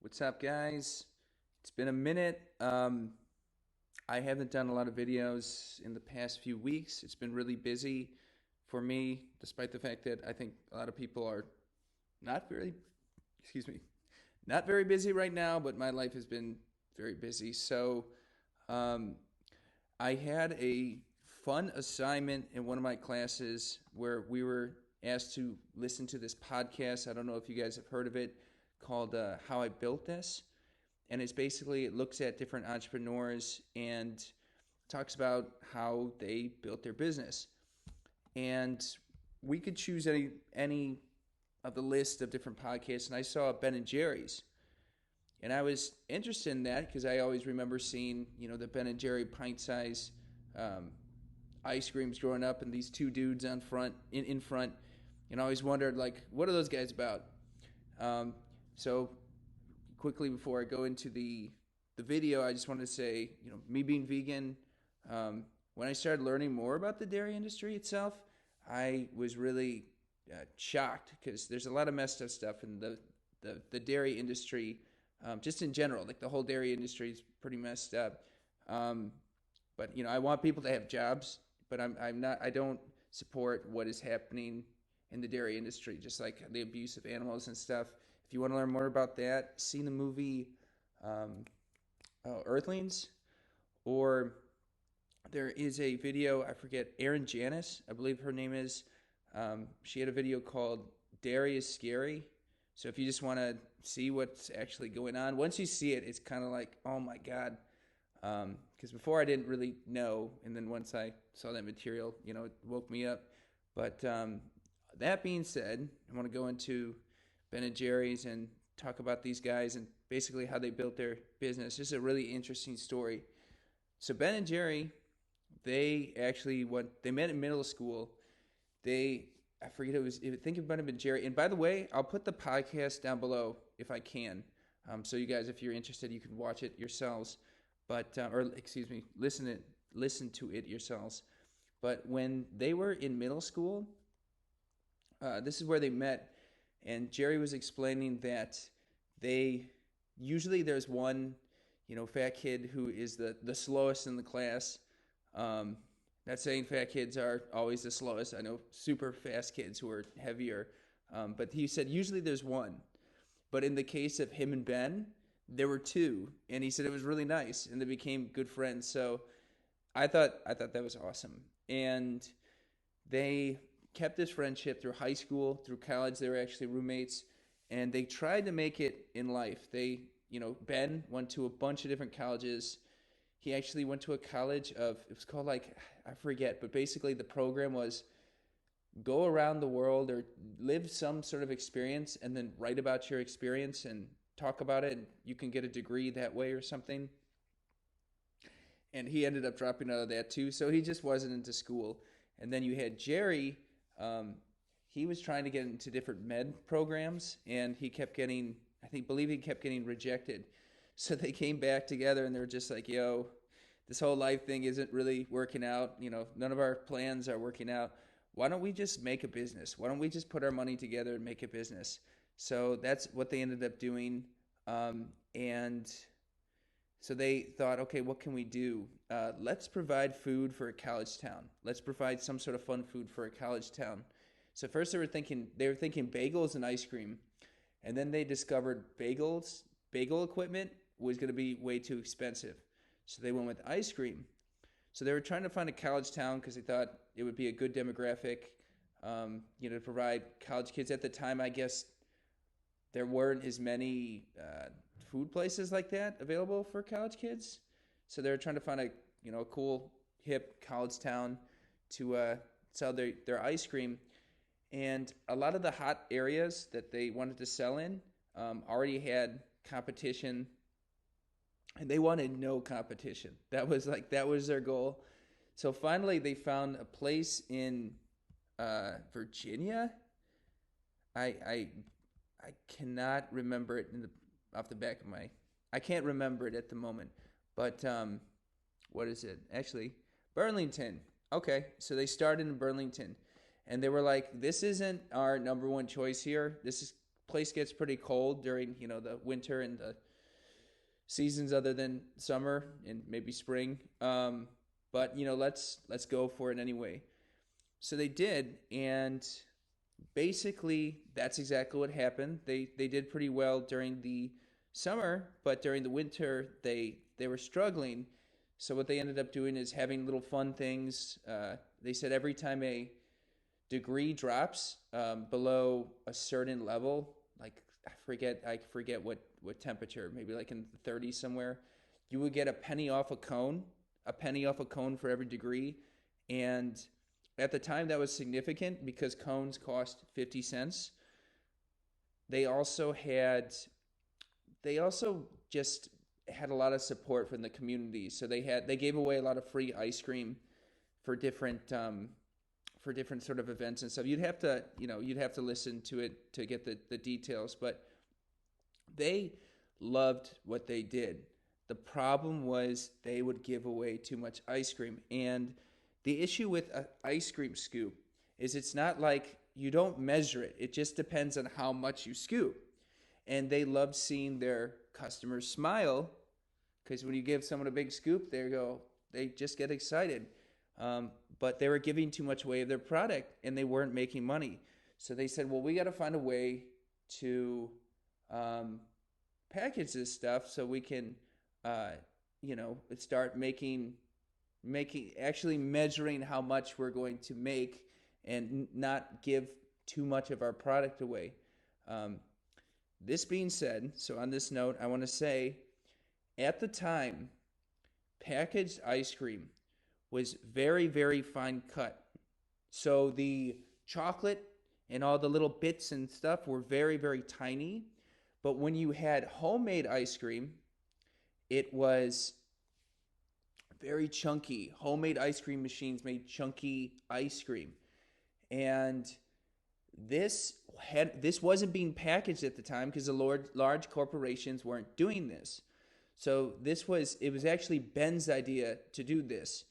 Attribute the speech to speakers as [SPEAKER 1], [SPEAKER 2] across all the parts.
[SPEAKER 1] What's up, guys? It's been a minute. I haven't done a lot of videos in the past few weeks. It's been really busy for me, despite the fact that I think a lot of people are not very, excuse me, not very busy right now, but my life has been very busy. Um, I had a fun assignment in one of my classes where we were asked to listen to this podcast. I don't know if you guys have heard of it, called How I Built This. And it's basically, it looks at different entrepreneurs and talks about how they built their business. And we could choose any of the list of different podcasts, and I saw Ben and Jerry's, and I was interested in that because I always remember seeing the Ben and Jerry pint size um, ice creams growing up, and these two dudes on front in front, and I always wondered, like, what are those guys about? Um, so quickly before I go into the video, I just wanted to say, me being vegan, when I started learning more about the dairy industry itself, I was really shocked because there's a lot of messed up stuff in the dairy industry, just in general. Like the whole dairy industry is pretty messed up. Um, but I want people to have jobs, but I'm not. I don't support what is happening in the dairy industry, just like the abuse of animals and stuff. If you want to learn more about that, see the movie um, Earthlings, or there is a video. I forget, Erin Janis, I believe her name is. She had a video called "Dairy is Scary." So if you just want to see what's actually going on, once you see it, it's kind of like, oh my god. Because before I didn't really know, and then once I saw that material, it woke me up. But that being said, I want to go into Ben and Jerry's and talk about these guys and basically how they built their business. This is a really interesting story. So Ben and Jerry, they actually went. They met in middle school. They, I forget, it was. I think it might have been Jerry. And by the way, I'll put the podcast down below if I can. So you guys, if you're interested, you can watch it yourselves. But or excuse me, listen to it yourselves. But when they were in middle school, this is where they met, and Jerry was explaining that they usually there's one, fat kid who is the slowest in the class. Um, Not saying fat kids are always the slowest. I know super fast kids who are heavier, but he said usually there's one. But in the case of him and Ben, there were two, and he said it was really nice, and they became good friends. So I thought that was awesome, and they kept this friendship through high school, through college. They were actually roommates, and they tried to make it in life. Ben went to a bunch of different colleges. He actually went to a college of, it was called, like, I forget, but basically the program was go around the world or live some sort of experience and then write about your experience and talk about it, and you can get a degree that way or something. And he ended up dropping out of that too, so he just wasn't into school. And then you had Jerry. um, he was trying to get into different med programs, and he kept getting, believe he kept getting rejected. So they came back together, and they were just like, yo, this whole life thing isn't really working out. None of our plans are working out. Why don't we just make a business? Why don't we just put our money together and make a business? So that's what they ended up doing. And so they thought, okay, what can we do? Let's provide food for a college town. Let's provide some sort of fun food for a college town. So first they were thinking bagels and ice cream, and then they discovered bagel equipment was going to be way too expensive. So they went with ice cream. So they were trying to find a college town because they thought it would be a good demographic, to provide college kids. At the time, I guess there weren't as many food places like that available for college kids. So they were trying to find a cool, hip college town to sell their ice cream. And a lot of the hot areas that they wanted to sell in already had competition, and they wanted no competition. That was their goal. So finally, they found a place in Virginia. I I cannot remember it off the back of my. I can't remember it at the moment, but what is it? Actually, Burlington. Okay, so they started in Burlington, and they were like, "This isn't our number one choice here. This is place gets pretty cold during, you know, the winter and the seasons other than summer and maybe spring. But you know, let's go for it anyway. So they did, and basically that's exactly what happened. They did pretty well during the summer, but during the winter they were struggling. So what they ended up doing is having little fun things. They said every time a degree drops below a certain level, like I forget what temperature, maybe like in the 30s somewhere, you would get a penny off a cone for every degree, and at the time that was significant because cones cost 50 cents. They also had they also just had a lot of support from the community. So they gave away a lot of free ice cream for different sort of events and stuff. You'd have to listen to it to get the details, but they loved what they did. The problem was they would give away too much ice cream. And the issue with an ice cream scoop is it's not like you don't measure it. It just depends on how much you scoop. And they loved seeing their customers smile because when you give someone a big scoop, they just get excited. But they were giving too much away of their product and they weren't making money. So they said, well, we got to find a way to package this stuff so we can, start actually measuring how much we're going to make and not give too much of our product away. This being said, so on this note, I want to say at the time, packaged ice cream was very, very fine cut. So the chocolate and all the little bits and stuff were very, very tiny. But when you had homemade ice cream, it was very chunky. Homemade ice cream machines made chunky ice cream. And this wasn't being packaged at the time because the large corporations weren't doing this. So it was actually Ben's idea to do this.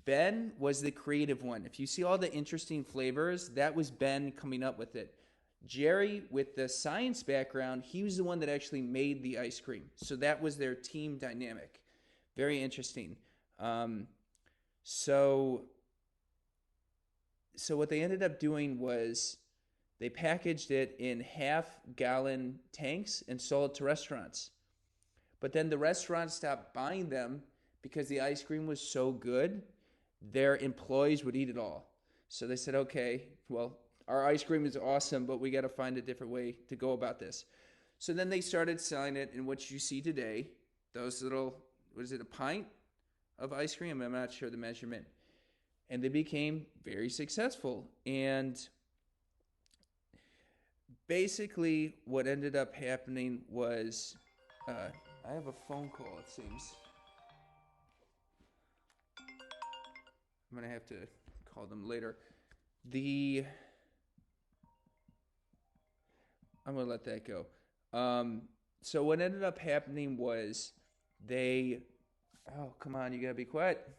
[SPEAKER 1] Ben was the creative one. If you see all the interesting flavors, that was Ben coming up with it. Jerry, with the science background, he was the one that actually made the ice cream. So that was their team dynamic. Very interesting. So what they ended up doing was they packaged it in half-gallon tanks and sold it to restaurants. But then the restaurants stopped buying them because the ice cream was so good, their employees would eat it all. So they said, okay, well, our ice cream is awesome, but we got to find a different way to go about this. So then they started selling it in what you see today, those little, what is it, a pint of ice cream? I'm not sure the measurement. And they became very successful. And basically what ended up happening was, I have a phone call, it seems. I'm going to have to call them later. I'm going to let that go. So what ended up happening was oh, come on, you got to be quiet.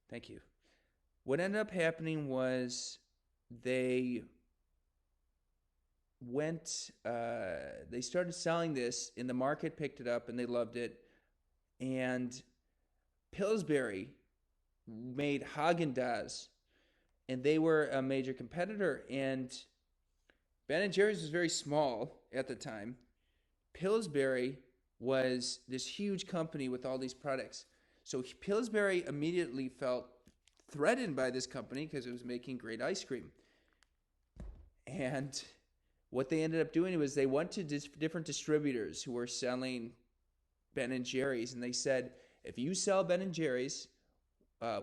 [SPEAKER 1] Thank you. What ended up happening was they started selling this, and the market picked it up, and they loved it. And Pillsbury made Haagen-Dazs, and they were a major competitor. And Ben & Jerry's was very small at the time. Pillsbury was this huge company with all these products. So Pillsbury immediately felt threatened by this company because it was making great ice cream. And what they ended up doing was they went to different distributors who were selling Ben & Jerry's, and they said, if you sell Ben & Jerry's,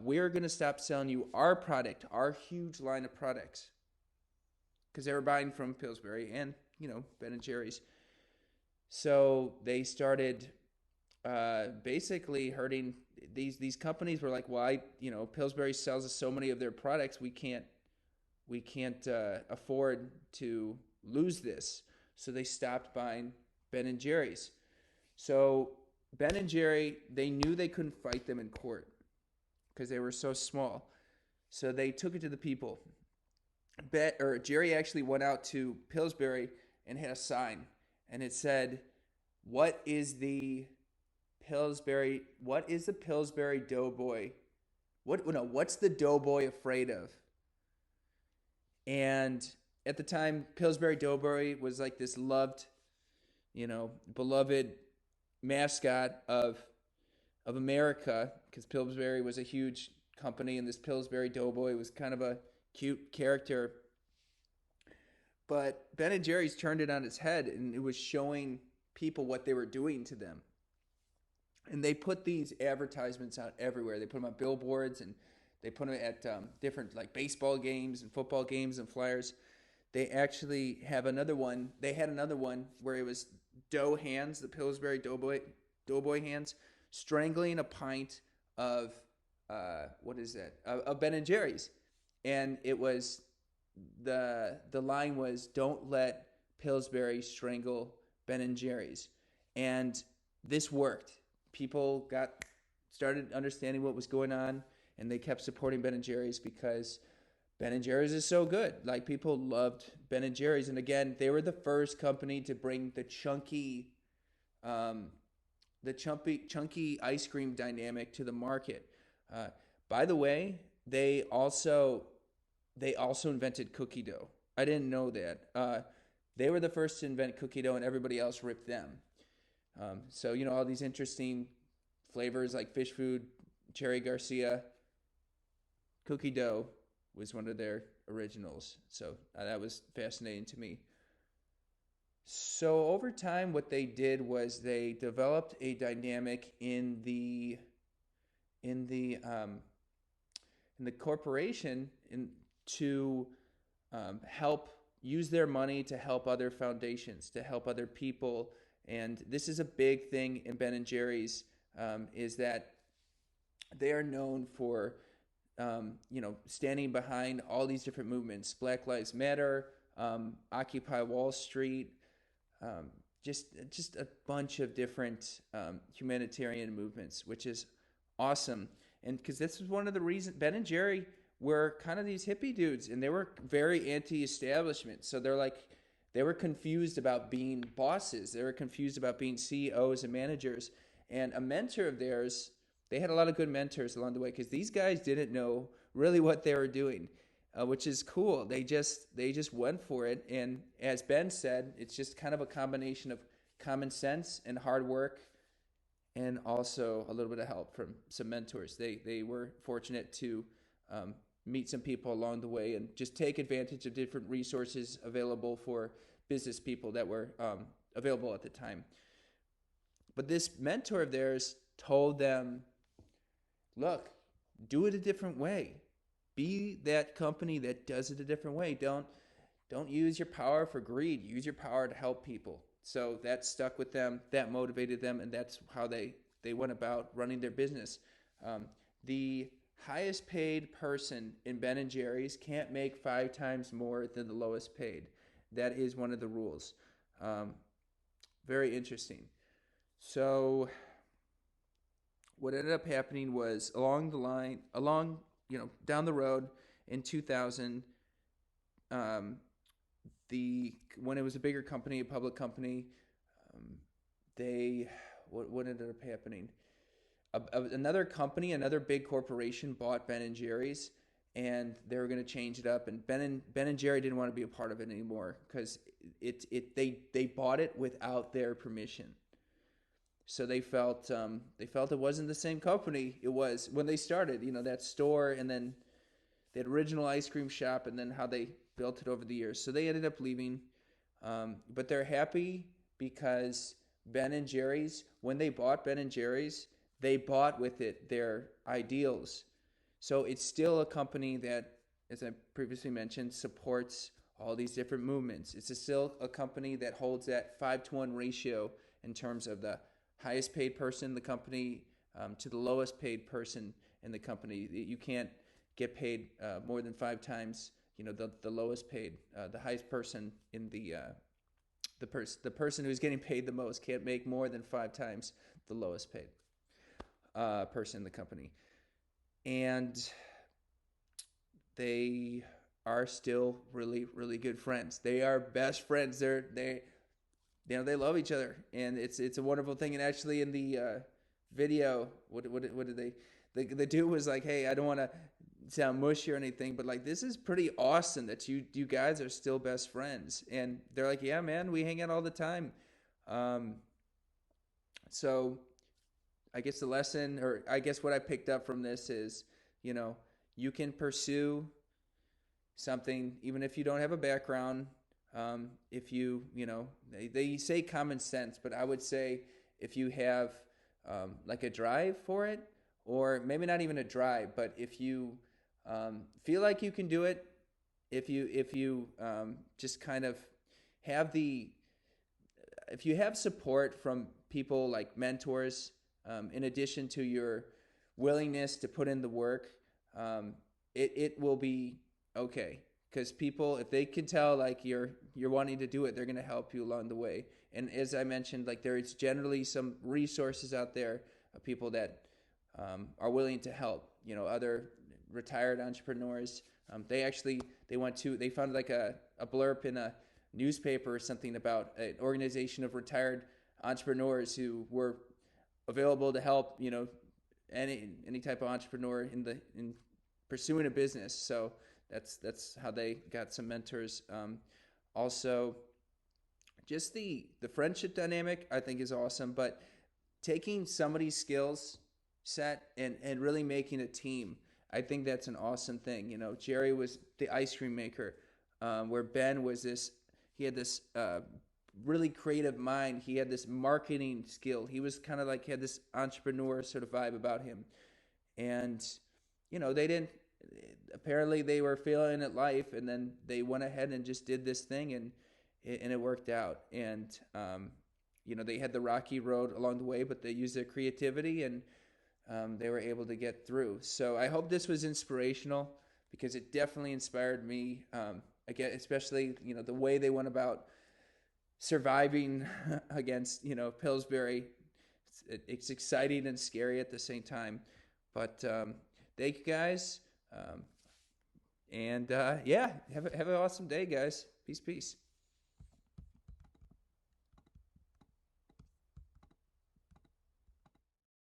[SPEAKER 1] we're going to stop selling you our product, our huge line of products. Because they were buying from Pillsbury and, Ben & Jerry's. So they started basically hurting these companies. Were like, why, Pillsbury sells us so many of their products, we can't afford to lose this. So they stopped buying Ben & Jerry's. So Ben & Jerry, they knew they couldn't fight them in court because they were so small. So they took it to the people. Jerry actually went out to Pillsbury and had a sign, and it said, "What is the What is the Pillsbury Doughboy? What no? What's the Doughboy afraid of?" And at the time, Pillsbury Doughboy was like this loved, beloved mascot of America, because Pillsbury was a huge company, and this Pillsbury Doughboy was kind of a cute character. But Ben and Jerry's turned it on its head, and it was showing people what they were doing to them. And they put these advertisements out everywhere. They put them on billboards, and they put them at different like baseball games and football games and flyers. They actually have another one. They had another one where it was dough hands, the Pillsbury Doughboy hands, strangling a pint of what is that? Of Ben and Jerry's, and it was the line was, "Don't let Pillsbury strangle Ben and Jerry's," and this worked. People got started understanding what was going on, and they kept supporting Ben and Jerry's because Ben and Jerry's is so good. Like, people loved Ben and Jerry's, and again, they were the first company to bring um, the chunky ice cream dynamic to the market. Uh, by the way, they also invented cookie dough. I didn't know that. They were the first to invent cookie dough, and everybody else ripped them. So all these interesting flavors like fish food, Cherry Garcia, cookie dough was one of their originals. So that was fascinating to me. So over time, what they did was they developed a dynamic in the in the corporation to help use their money to help other foundations, to help other people. And this is a big thing in Ben and Jerry's, is that they are known for standing behind all these different movements: Black Lives Matter, Occupy Wall Street, um, just a bunch of different humanitarian movements, which is awesome. And because this was one of the reasons Ben and Jerry were kind of these hippie dudes, and they were very anti-establishment. So they were confused about being bosses. They were confused about being CEOs and managers. And a mentor of theirs, they had a lot of good mentors along the way, because these guys didn't know really what they were doing, which is cool. They just went for it. And as Ben said, it's just kind of a combination of common sense and hard work, and also a little bit of help from some mentors. They were fortunate to um, meet some people along the way and just take advantage of different resources available for business people that were available at the time. But this mentor of theirs told them, "Look, do it a different way. Be that company that does it a different way. Don't use your power for greed. Use your power to help people." So that stuck with them, that motivated them, and that's how they went about running their business. The highest paid person in Ben and Jerry's can't make 5 times more than the lowest paid. That is one of the rules. Um, Very interesting. So what ended up happening was, down the road in 2000, um, when it was a bigger company, a public company, um, they what ended up happening? Another company, another big corporation, bought Ben and Jerry's, and they were going to change it up. And Ben and Jerry didn't want to be a part of it anymore, because they bought it without their permission. So they felt it wasn't the same company it was when they started. That store, and then that original ice cream shop, and then how they built it over the years. So they ended up leaving, but they're happy because Ben and Jerry's, when they bought Ben and Jerry's, they bought with it their ideals. So it's still a company that, as I previously mentioned, supports all these different movements. It's still a company that holds that 5-to-1 ratio in terms of the highest paid person in the company to the lowest paid person in the company. You can't get paid more than 5 times, the lowest paid. The highest person in the person who's getting paid the most can't make more than 5 times the lowest paid person in the company. And they are still really, really good friends. They are best friends. They love each other, and it's a wonderful thing. And actually, in the video, what did they? The dude was like, "Hey, I don't want to sound mushy or anything, but like this is pretty awesome that you guys are still best friends." And they're like, "Yeah, man, we hang out all the time." Um, so I guess the lesson, or I guess what I picked up from this is, you know, you can pursue something even if you don't have a background. If they say common sense, but I would say if you have like a drive for it, or maybe not even a drive, but if you feel like you can do it, if you just kind of have the if you have support from people like mentors, in addition to your willingness to put in the work, it will be okay. Because people, if they can tell like you're wanting to do it, they're going to help you along the way. And as I mentioned, like there is generally some resources out there of people that are willing to help. Other retired entrepreneurs. They found like a blurb in a newspaper or something about an organization of retired entrepreneurs who were available to help any type of entrepreneur in pursuing a business. So that's how they got some mentors. Also, just the friendship dynamic I think is awesome, but taking somebody's skills set and really making a team, I think that's an awesome thing. Jerry was the ice cream maker, where Ben was this. He had this really creative mind. He had this marketing skill. He was kind of like he had this entrepreneur sort of vibe about him, and they didn't. Apparently, they were failing at life, and then they went ahead and just did this thing, and it worked out. And they had the rocky road along the way, but they used their creativity and they were able to get through. So I hope this was inspirational because it definitely inspired me. Again, especially the way they went about surviving against Pillsbury. It's exciting and scary at the same time. But thank you guys, and yeah, have an awesome day, guys. Peace.